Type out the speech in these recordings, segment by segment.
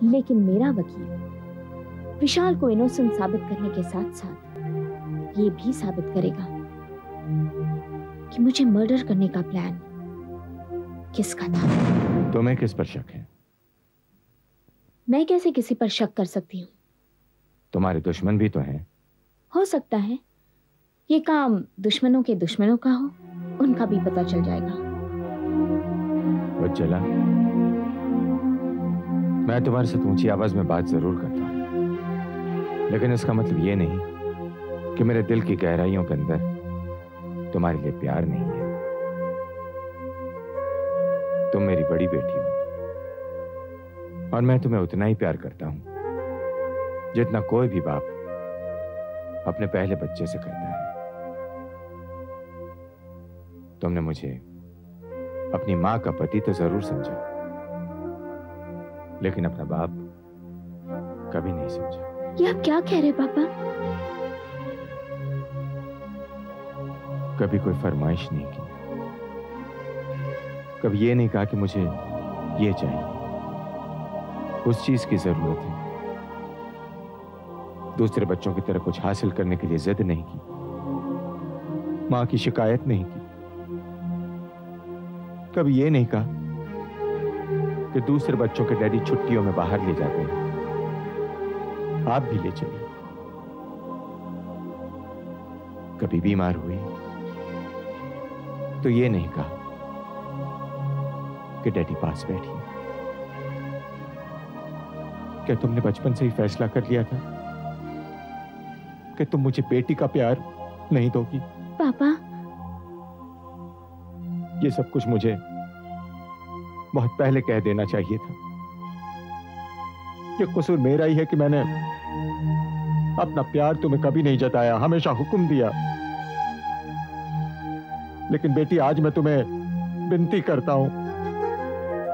लेकिन मेरा वकील विशाल को इनोसेंट साबित करने के साथ साथ ये भी साबित करेगा कि मुझे मर्डर करने का प्लान किसका था। तुम्हें किस पर शक है? मैं कैसे किसी पर शक कर सकती हूँ? तुम्हारे दुश्मन भी तो हैं। हो सकता है ये काम दुश्मनों के दुश्मनों का हो, उनका भी पता चल जाएगा। वज्जला, मैं तुम्हारे साथ ऊंची आवाज में बात जरूर करता हूं, लेकिन इसका मतलब ये नहीं कि मेरे दिल की गहराइयों के अंदर तुम्हारे लिए प्यार नहीं है। तुम मेरी बड़ी बेटी हो और मैं तुम्हें उतना ही प्यार करता हूं जितना कोई भी बाप अपने पहले बच्चे से करता है। तुमने मुझे अपनी मां का पति तो जरूर समझा, लेकिन अपना बाप कभी नहीं समझा। ये आप क्या कह रहे पापा? कभी कोई फरमाइश नहीं की, कभी ये नहीं कहा कि मुझे ये चाहिए, उस चीज की जरूरत है। दूसरे बच्चों की तरह कुछ हासिल करने के लिए जिद नहीं की, मां की शिकायत नहीं की। कभी ये नहीं कहा कि दूसरे बच्चों के डैडी छुट्टियों में बाहर ले जाते हैं, आप भी ले चलिए। कभी बीमार हुई तो ये नहीं कहा कि डैडी पास बैठिए। क्या तुमने बचपन से ही फैसला कर लिया था कि तुम मुझे बेटी का प्यार नहीं दोगी? पापा, ये सब कुछ मुझे बहुत पहले कह देना चाहिए था। ये कसूर मेरा ही है कि मैंने अपना प्यार तुम्हें कभी नहीं जताया, हमेशा हुक्म दिया। लेकिन बेटी, आज मैं तुम्हें विनती करता हूं,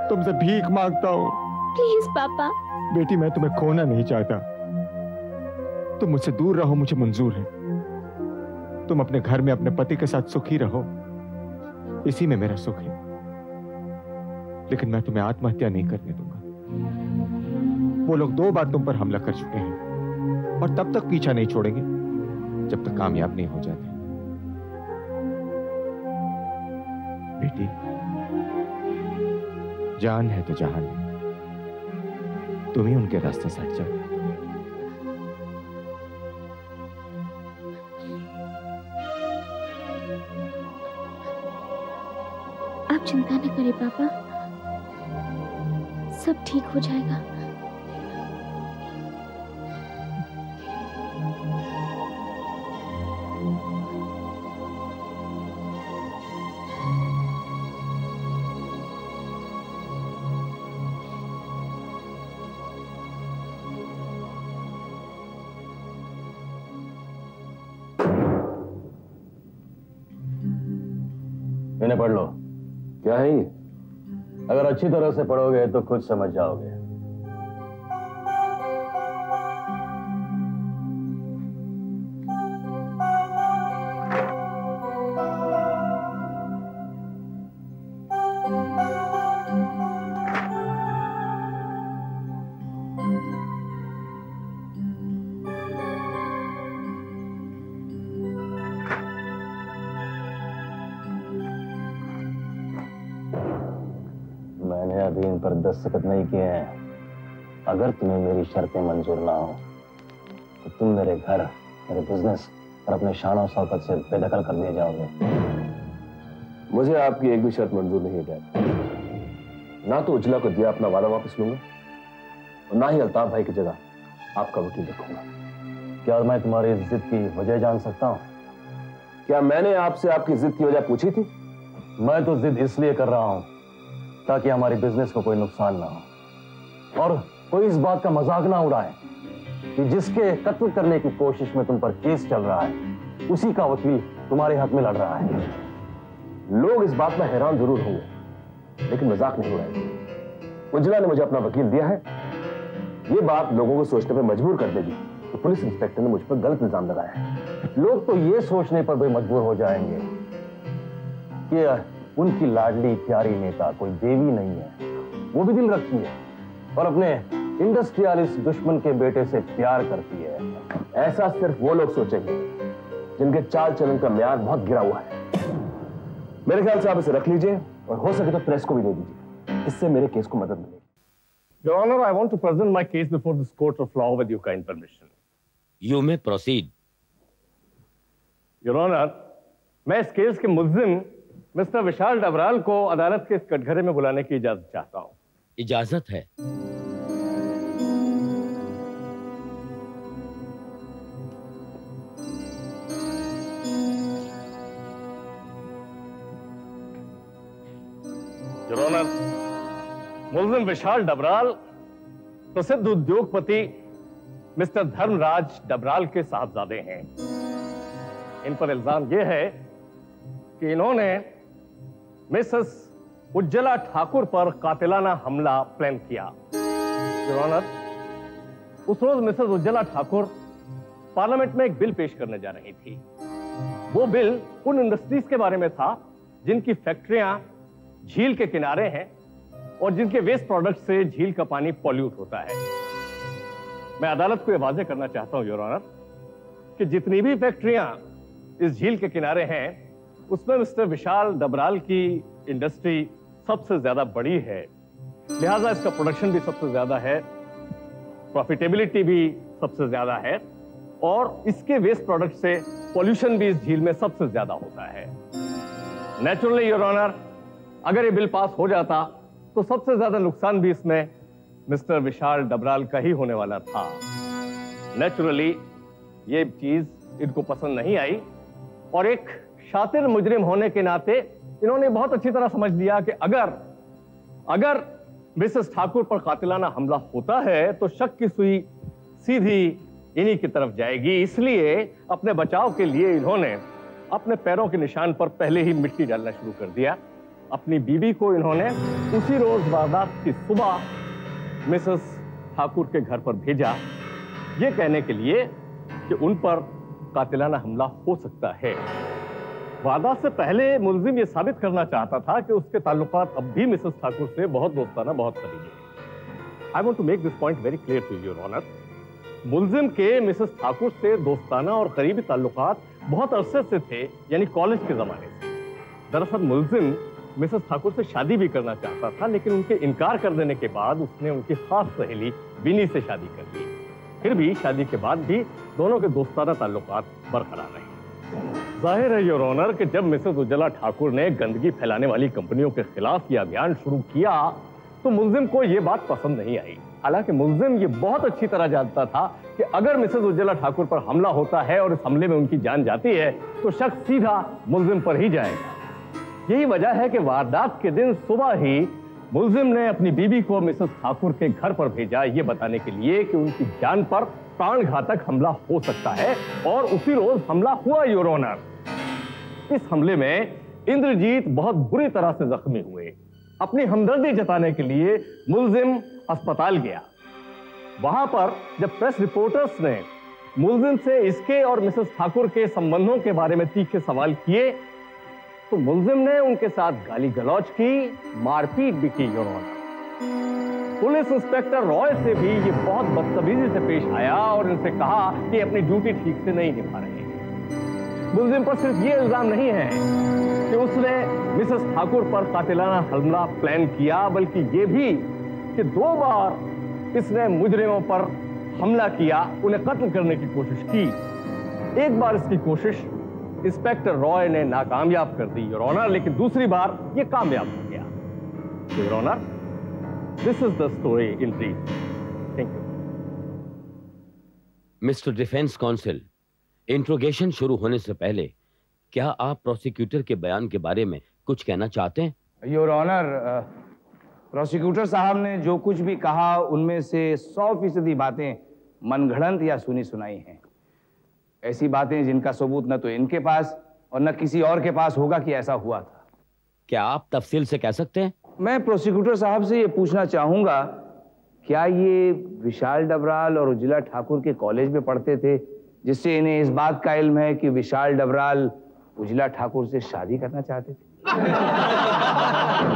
तुमसे भीख मांगता हूं। प्लीज पापा। बेटी, मैं तुम्हें खोना नहीं चाहता। तुम मुझसे दूर रहो, मुझे मंजूर है। तुम अपने घर में अपने पति के साथ सुखी रहो, इसी में मेरा सुख है। लेकिन मैं तुम्हें आत्महत्या नहीं करने दूंगा। वो लोग 2 बार तुम पर हमला कर चुके हैं और तब तक पीछा नहीं छोड़ेंगे जब तक कामयाब नहीं हो जाते। बेटी, जान है तो जहान है, तुम ही उनके रास्ते से हट जाओ। आप चिंता न करें पापा, सब ठीक हो जाएगा। इन्हें पढ़ लो। क्या है ये? अगर अच्छी तरह से पढ़ोगे तो खुद समझ जाओगे। मैंने अभी इन पर दस्तखत नहीं किए हैं। अगर तुम्हें मेरी शर्तें मंजूर ना हो तो तुम मेरे घर, मेरे बिजनेस और अपने शान और शौकत से बेदखल कर दिए जाओगे। मुझे आपकी एक भी शर्त मंजूर नहीं है। ना तो उजला को दिया अपना वादा वापस लूंगा और ना ही अल्ताफ भाई की जगह आपका वकील रखूंगा। क्या मैं तुम्हारी जिद की वजह जान सकता हूँ? क्या मैंने आपसे आपकी जिद की वजह पूछी थी? मैं तो जिद इसलिए कर रहा हूँ ताकि हमारी बिजनेस को कोई नुकसान ना हो और कोई इस बात का मजाक ना उड़ाए कि जिसके कत्ल करने की कोशिश में तुम पर केस चल रहा है उसी का वकील तुम्हारे हक में लड़ रहा है। लोग इस बात में हैरान जरूर होंगे लेकिन मजाक नहीं उड़ाएंगे। उजला ने मुझे अपना वकील दिया है, ये बात लोगों को सोचने पर मजबूर कर देगी तो पुलिस इंस्पेक्टर ने मुझ पर गलत इल्जाम लगाया है। लोग तो ये सोचने पर भी मजबूर हो जाएंगे कि उनकी लाडली प्यारी नेता कोई देवी नहीं है, वो भी दिल रखती है और अपने इंडस्ट्रियल इस दुश्मन के बेटे से प्यार करती है। ऐसा सिर्फ वो लोग सोचेंगे जिनके चाल चलन का म्यार बहुत गिरा हुआ है। मेरे ख्याल से आप इसे रख लीजिए और हो सके तो प्रेस को भी दे दीजिए, इससे मेरे केस को मदद मिलेगी। Your Honor, I want to present my case before this court of law with your kind permission. You may proceed. Your Honor, मैं इस केस के मुल्जिम मिस्टर विशाल डबराल को अदालत के इस कटघरे में बुलाने की इजाजत चाहता हूं। इजाजत है। Your Honor, मुल्जिम विशाल डबराल प्रसिद्ध उद्योगपति मिस्टर धर्मराज डबराल के साहबजादे हैं। इन पर इल्जाम यह है कि इन्होंने मिसेस उज्ज्वला ठाकुर पर कातिलाना हमला प्लान किया। योर ऑनर, उस रोज मिसेस उज्ज्वला ठाकुर पार्लियामेंट में एक बिल पेश करने जा रही थी। वो बिल उन इंडस्ट्रीज के बारे में था जिनकी फैक्ट्रियां झील के किनारे हैं और जिनके वेस्ट प्रोडक्ट से झील का पानी पॉल्यूट होता है। मैं अदालत को यह वाज़ेह करना चाहता हूं योर ऑनर कि जितनी भी फैक्ट्रियां इस झील के किनारे हैं उसमें मिस्टर विशाल डबराल की इंडस्ट्री सबसे ज्यादा बड़ी है, लिहाजा इसका प्रोडक्शन भी सबसे ज्यादा है, प्रॉफिटेबिलिटी भी सबसे ज्यादा है और इसके वेस्ट प्रोडक्ट से पॉल्यूशन भी इस झील में सबसे ज्यादा होता है। नेचुरली योर ऑनर, अगर ये बिल पास हो जाता तो सबसे ज्यादा नुकसान भी इसमें मिस्टर विशाल डबराल का ही होने वाला था। नेचुरली ये चीज इनको पसंद नहीं आई और एक शातिर मुजरिम होने के नाते इन्होंने बहुत अच्छी तरह समझ लिया कि अगर मिसेस ठाकुर पर कातिलाना हमला होता है तो शक की सुई सीधी इन्हीं की तरफ जाएगी। इसलिए अपने बचाव के लिए इन्होंने अपने पैरों के निशान पर पहले ही मिट्टी डालना शुरू कर दिया। अपनी बीवी को इन्होंने उसी रोज वारदात की सुबह मिसेस ठाकुर के घर पर भेजा, ये कहने के लिए कि उन पर कातिलाना हमला हो सकता है। वारदात से पहले मुल्जिम ये साबित करना चाहता था कि उसके ताल्लुकात अब भी मिसेस ठाकुर से बहुत दोस्ताना, बहुत करीबी है। I want to make this point very clear to your honour. मुल्जिम के मिसेस ठाकुर से दोस्ताना और करीबी ताल्लुकात बहुत अरसे से थे, यानी कॉलेज के जमाने से। दरअसल मुल्जिम मिसेस ठाकुर से शादी भी करना चाहता था, लेकिन उनके इनकार कर देने के बाद उसने उनकी खास सहेली विनी से शादी कर ली। फिर भी शादी के बाद भी दोनों के दोस्ताना ताल्लुकात बरकरार रहे। जाहिर है योर ऑनर कि जब मिसेस उज्ज्वला ठाकुर ने गंदगी फैलाने वाली कंपनियों के खिलाफ यह अभियान शुरू किया तो मुल्जिम को यह बात पसंद नहीं आई। हालांकि मुल्जिम ये बहुत अच्छी तरह जानता था कि अगर मिसेस उज्ज्वला ठाकुर पर हमला होता है और इस हमले में उनकी जान जाती है तो शक सीधा मुल्जिम पर ही जाएगा। यही वजह है कि वारदात के दिन सुबह ही मुल्जिम ने अपनी बीवी को मिसेस ठाकुर के घर पर भेजा, ये बताने के लिए कि उनकी जान पर प्राणघातक हमला हो सकता है, और उसी रोज हमला हुआ योर ऑनर। इस हमले में इंद्रजीत बहुत बुरी तरह से जख्मी हुए। अपनी हमदर्दी जताने के लिए मुल्जिम अस्पताल गया। वहां पर जब प्रेस रिपोर्टर्स ने मुल्जिम से इसके और मिसेस ठाकुर के संबंधों के बारे में तीखे सवाल किए तो मुल्जिम ने उनके साथ गाली गलौज की, मारपीट भी की your honour. Police inspector Roy से भी ये बहुत बदतमीजी से पेश आया और इनसे कहा कि अपनी ड्यूटी ठीक से नहीं निभा रहे हैं। मुल्जिम पर सिर्फ ये इल्जाम नहीं है कि उसने मिसेस ठाकुर पर कातिलाना हमला प्लान किया, बल्कि ये भी कि 2 बार इसने मुजरिमों पर हमला किया, उन्हें कत्ल करने की कोशिश की। एक बार इसकी कोशिश इंस्पेक्टर रॉय ने नाकामयाब कर दी योर ऑनर, लेकिन दूसरी बार ये कामयाब हो गया your honour. This is the story in brief. Thank you. Mister defence counsel, interrogation शुरू होने से पहले क्या आप प्रोसिक्यूटर के बयान के बारे में कुछ कहना चाहते हैं? योर ऑनर, प्रोसिक्यूटर साहब ने जो कुछ भी कहा उनमें से 100% बातें मनगढ़ंत या सुनी सुनाई हैं। ऐसी बातें जिनका सबूत न तो इनके पास और न किसी और के पास होगा कि ऐसा हुआ था। क्या आप तफसील से कह सकते हैं? मैं प्रोसिक्यूटर साहब से ये पूछना चाहूंगा, क्या ये विशाल डबराल और उज्ज्वला ठाकुर के कॉलेज में पढ़ते थे, जिससे इन्हें इस बात का इल्म है कि विशाल डबराल उज्ज्वला ठाकुर से शादी करना चाहते थे?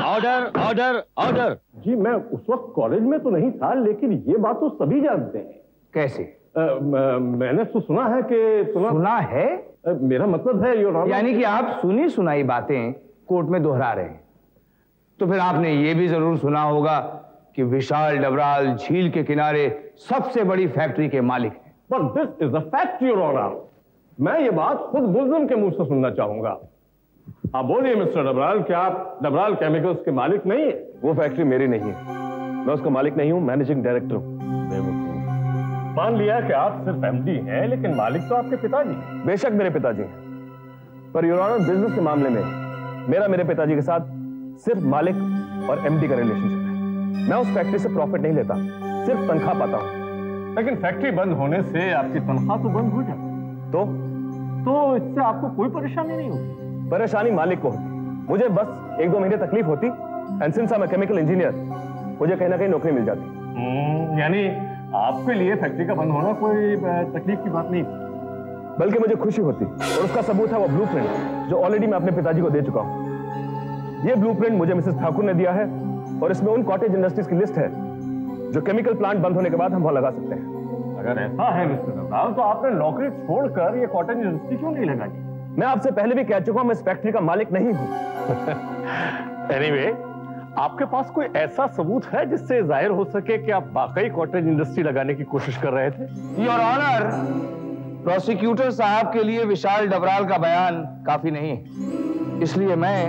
Order order order. जी मैं उस वक्त कॉलेज में तो नहीं था, लेकिन ये बात तो सभी जानते हैं। कैसे? मैंने तो सुना है कि सुना है? मेरा मतलब है योर ऑनर, यानी कि आप सुनी सुनाई बातें कोर्ट में दोहरा रहे हैं। तो फिर आपने ये भी जरूर सुना होगा कि विशाल डबराल झील के किनारे सबसे बड़ी फैक्ट्री के मालिक हैं। But this is a fact your honour. मैं ये बात खुद मुल्जिम के मुंह से सुनना चाहूंगा। आप बोलिए मिस्टर डबराल, क्या आप डबराल केमिकल्स के मालिक नहीं है? वो फैक्ट्री मेरी नहीं है, मैं उसका मालिक नहीं हूं, मैनेजिंग डायरेक्टर हूं। मान लिया कि आप सिर्फ एमडी हैं, लेकिन मालिक तो आपके पिताजी हैं। बेशक मेरे पिताजी हैं, पर योर ऑनर बिजनेस के मामले में मेरा मेरे पिताजी के साथ सिर्फ मालिक और एमडी का रिलेशनशिप है। मैं उस फैक्ट्री से प्रॉफिट नहीं लेता, सिर्फ तनख्वाह पाता हूं। लेकिन फैक्ट्री बंद होने से आपकी तनख्वाह तो बंद हो जाती, तो इससे आपको कोई परेशानी नहीं होती? परेशानी मालिक को होती, मुझे बस 1-2 महीने तकलीफ होती, and since I am chemical engineer मुझे कहीं ना कहीं नौकरी मिल जाती। यानी आपके लिए फैक्ट्री का बंद होना कोई तकलीफ की बात नहीं, बल्कि मुझे खुशी होती, और उसका सबूत है वो ब्लूप्रिंट जो ऑलरेडी मैं अपने पिताजी को दे चुका हूं। ये ब्लूप्रिंट मुझे मिसेस ठाकुर ने दिया है, और इसमें उन कॉटेज इंडस्ट्रीज की लिस्ट है जो केमिकल प्लांट बंद होने के बाद हम वहां लगा सकते हैं। अगर ऐसा है मिस्टर डबराल, तो आपने नौकरी छोड़कर ये कॉटेज इंडस्ट्री क्यों नहीं लगाई? मैं आपसे पहले भी कह चुका हूं, मैं इस फैक्ट्री का मालिक नहीं हूं। एनीवे, आपके पास कोई ऐसा सबूत है जिससे जाहिर हो सके कि आप वाकई कॉटेज इंडस्ट्री लगाने की कोशिश कर रहे थे? योर ऑनर, प्रोसिक्यूटर साहब के लिए विशाल डबराल का बयान काफी नहीं है, इसलिए मैं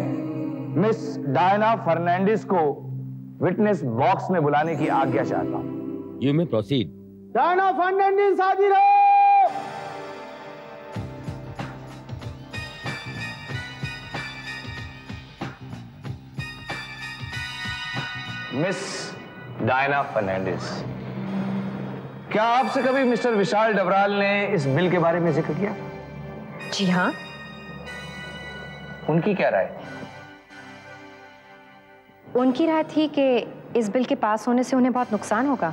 मिस डायना फर्नांडिस को विटनेस बॉक्स में बुलाने की आज्ञा चाहता हूं। You may proceed. Diana Fernandes हाजिर हो। मिस डायना फर्नांडिस, क्या आपसे कभी मिस्टर विशाल डबराल ने इस बिल के बारे में जिक्र किया? जी हाँ। उनकी क्या राय? उनकी राय थी कि इस बिल के पास होने से उन्हें बहुत नुकसान होगा।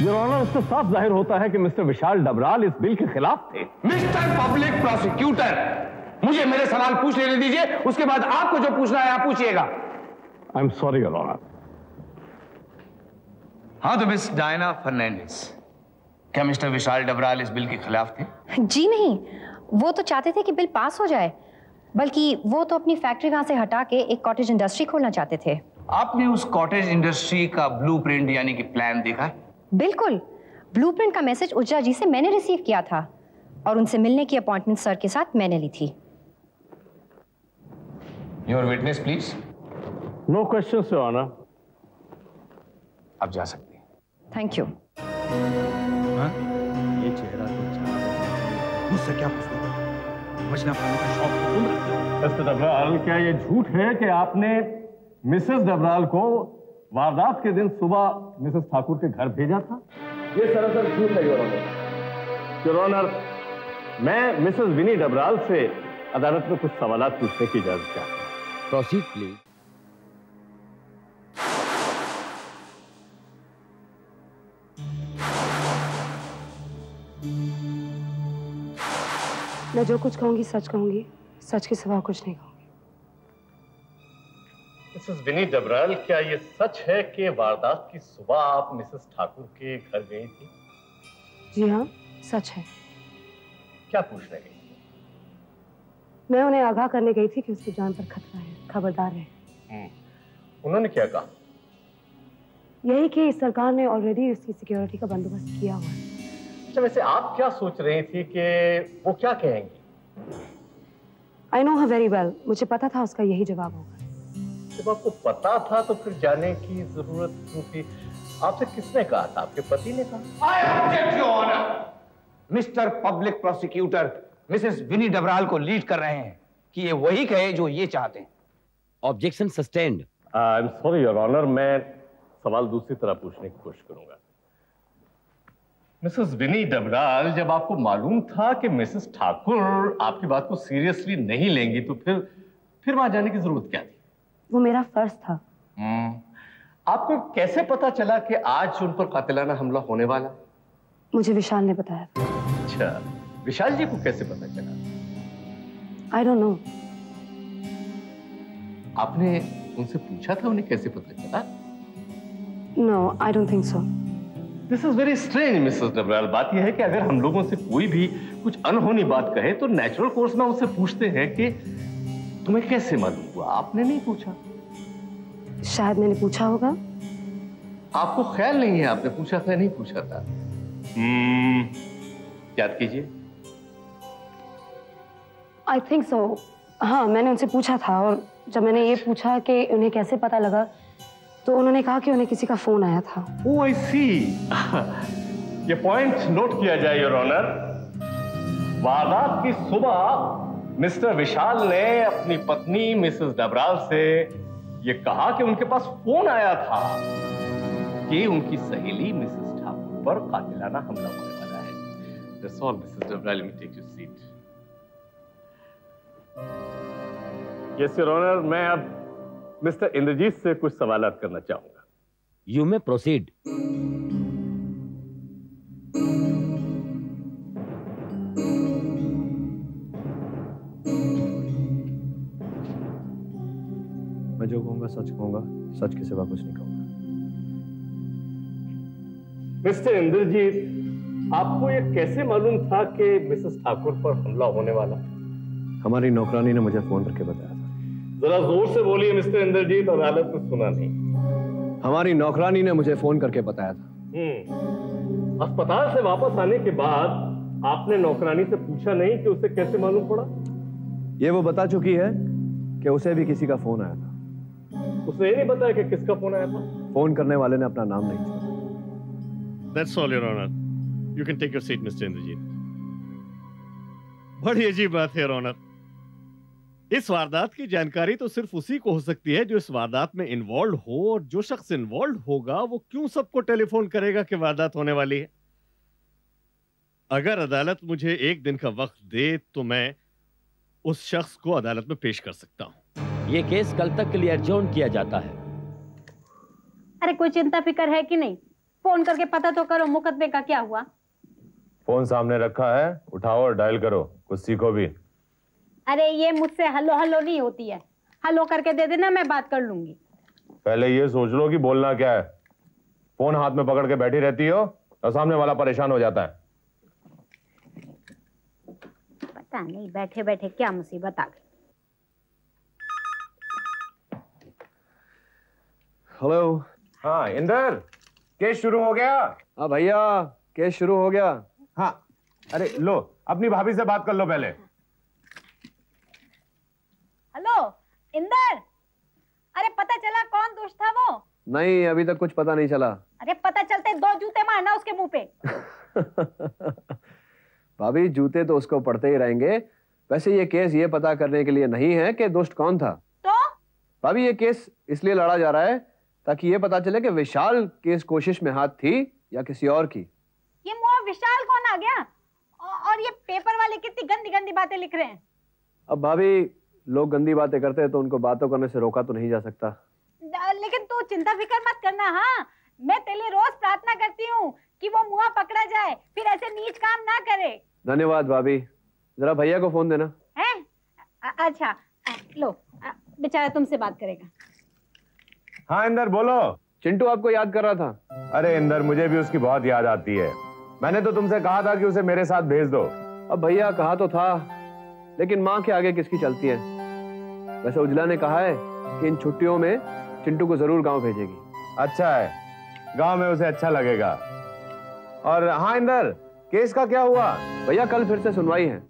योर ऑनर, इससे साफ जाहिर होता है कि मिस्टर विशाल डबराल इस बिल के खिलाफ थे। मिस्टर पब्लिक प्रोसिक्यूटर, मुझे मेरे सवाल पूछ लेने दीजिए, उसके बाद आपको जो पूछना है आप पूछिएगा। I am sorry your honour. हाँ, तो मिस डायना फर्नांडिस, क्या मिस्टर विशाल डबराल इस बिल के खिलाफ थे? जी नहीं, वो तो चाहते थे कि बिल पास हो जाए, बल्कि वो तो अपनी फैक्ट्री वहां से हटा के एक कॉटेज इंडस्ट्री खोलना चाहते थे। आपने उस कॉटेज इंडस्ट्री का ब्लूप्रिंट यानी कि प्लान देखा है? बिल्कुल। ब्लूप्रिंट का मैसेज उज्जा जी से मैंने रिसीव किया था, और उनसे मिलने की अपॉइंटमेंट सर के साथ मैंने ली थी। Your witness please. No questions your honour. आप जा सकते हैं। Thank you. ये चेहरा तो अच्छा, मुझसे क्या पूछना? बचना पाने का शौक तो तुम रखते हो। मिस्टर डबराल, क्या ये झूठ है कि आपने मिसेस डबराल को वारदात के दिन सुबह मिसेस ठाकुर के घर भेजा था? ये सरासर झूठ है योर ऑनर। योर ऑनर, मैं मिसेस विनी डबराल से अदालत में कुछ सवालात पूछने की इजाजत चाहता हूं। Proceed please. मैं जो कुछ कहूंगी सच कहूंगी, सच के सिवा कुछ नहीं कहूंगी। मिसेस विनी डबराल, क्या ये सच है कि वारदात की सुबह आप मिसेस ठाकुर के घर गई थी? जी हाँ, सच है। क्या पूछने गई? मैं उन्हें आगाह करने गई थी कि उसकी जान पर खतरा है, खबरदार रहे। उन्होंने क्या कहा? यही कि सरकार ने ऑलरेडी उसकी सिक्योरिटी का बंदोबस्त किया हुआ है। अच्छा, वैसे आप क्या सोच रही थी कि वो क्या कहेंगी? I know her very well, मुझे पता था उसका यही जवाब होगा। जब आपको पता था तो फिर जाने की जरूरत क्यों थी? आपसे किसने कहा था? आपके पति ने कहा? I object, Your Honor. Mister public prosecutor Mrs Vini Dabral को लीड कर रहे हैं कि ये वही कहे जो ये चाहते हैं। Objection sustained. I am sorry your honour, मैं सवाल दूसरी तरह पूछने की कोशिश करूंगा। मिसेस विनी डबराल, जब आपको मालूम था कि मिसेस ठाकुर आपकी बात को सीरियसली नहीं लेंगी, तो फिर वहां जाने की जरूरत क्या थी? वो मेरा फर्ज था। आपको कैसे पता चला कि आज उन पर कातिलाना हमला होने वाला? मुझे विशाल ने बताया था। अच्छा, विशाल जी को कैसे पता चला? I don't know. आपने उनसे पूछा था उन्हें कैसे पता चला? No, I don't think so. This is very strange Mrs Dabral. बात यह है कि अगर हम लोगों से कोई भी कुछ अनहोनी बात कहे तो नेचुरल कोर्स में उससे पूछते हैं कि तुम्हें कैसे मालूम हुआ। आपने नहीं पूछा। शायद मैंने पूछा होगा। आपको ख्याल नहीं है आपने पूछा था नहीं पूछा था? याद कीजिए। I think so. हाँ, मैंने उनसे पूछा था, और जब मैंने ये पूछा कि उन्हें कैसे पता लगा तो उन्होंने कहा कि उन्हें किसी का फोन आया था। ओह आई सी। ये पॉइंट नोट किया जाए योर ऑनर। वारदात की सुबह मिस्टर विशाल ने अपनी पत्नी मिसेस डबराल से ये कहा कि उनके पास फोन आया था कि उनकी सहेली मिसेस ठाकुर पर कातिलाना हमला होने वाला है। That's all, Mrs. Dabral. Let me take your seat. Yes, Your Honor. मैं अब मिस्टर इंद्रजीत से कुछ सवालात करना चाहूंगा। You may proceed. मैं जो कहूंगा सच कहूंगा, सच के सिवा कुछ नहीं कहूंगा। मिस्टर इंद्रजीत, आपको यह कैसे मालूम था कि मिसेस ठाकुर पर हमला होने वाला? हमारी नौकरानी ने मुझे फोन करके बताया था। जरा जोर से बोलिए मिस्टर इंद्रजीत, अदालत में सुना नहीं। हमारी नौकरानी ने मुझे फोन करके बताया था। अस्पताल से वापस आने के बाद आपने नौकरानी से पूछा नहीं कि उसे कैसे मालूम पड़ा? ये वो बता चुकी है कि उसे भी किसी का फोन आया था। उसने ये नहीं बताया कि किसका फोन आया था? फोन करने वाले ने अपना नाम नहीं दिया। That's all, Your Honor. You can take your seat, Mr. Indrajit. बड़ी अजीब बात है, Your Honor। इस वारदात की जानकारी तो सिर्फ उसी को हो सकती है जो इस वारदात में इन्वॉल्व हो, और जो शख्स इन्वॉल्व होगा वो क्यों सबको टेलीफोन करेगा कि वारदात होने वाली है? अगर अदालत मुझे 1 दिन का वक्त दे तो मैं उस शख्स को अदालत में पेश कर सकता हूं। ये केस कल तक के लिए एडजॉर्न किया जाता है। अरे कोई चिंता फिक्र है कि नहीं? फोन करके पता तो करो मुकदमे का क्या हुआ। फोन सामने रखा है, उठाओ और डायल करो, कुछ सीखो भी। अरे ये मुझसे हलो हलो नहीं होती है। हलो करके दे देना, मैं बात कर लूंगी। पहले ये सोच लो कि बोलना क्या है। फोन हाथ में पकड़ के बैठी रहती हो और सामने वाला परेशान हो जाता है। पता नहीं बैठे बैठे क्या मुसीबत आ गई। हेलो। हाँ इंदर, केस शुरू हो गया? हाँ भैया, केस शुरू हो गया। हाँ, अरे लो अपनी भाभी से बात कर लो पहले। हेलो इंदर, अरे पता चला कौन दोस्त था वो? नहीं, अभी तक कुछ पता नहीं चला। अरे पता चलते 2 जूते मारना उसके मुंह पे। भाभी, जूते तो उसको पड़ते ही रहेंगे। वैसे ये केस ये पता करने के लिए नहीं है कि दोस्त कौन था। तो भाभी, ये केस इसलिए लड़ा जा रहा है ताकि ये पता चले कि विशाल की इस कोशिश में हाथ थी या किसी और की। ये मुआ विशाल कौन आ गया? और ये पेपर वाले कितनी गंदी गंदी बातें लिख रहे हैं। अब भाभी, लोग गंदी बातें करते हैं तो उनको बातों करने से रोका तो नहीं जा सकता। लेकिन तू चिंता फिक्र मत करना। हाँ, मैं तेरे लिए रोज प्रार्थना करती हूँ कि वो मुआ पकड़ा जाए, फिर ऐसे नीच काम ना करे। धन्यवाद भाभी। जरा भैया को फोन देना। है? अच्छा लो, बेचारा तुमसे बात करेगा। हाँ इंदर बोलो। चिंटू आपको याद कर रहा था। अरे इंदर, मुझे भी उसकी बहुत याद आती है। मैंने तो तुमसे कहा था कि उसे मेरे साथ भेज दो। अब भैया, कहा तो था, लेकिन माँ के आगे किसकी चलती है। वैसे उजला ने कहा है कि इन छुट्टियों में चिंटू को जरूर गांव भेजेगी। अच्छा है, गांव में उसे अच्छा लगेगा। और हाँ इंदर, केस का क्या हुआ? भैया, कल फिर से सुनवाई है।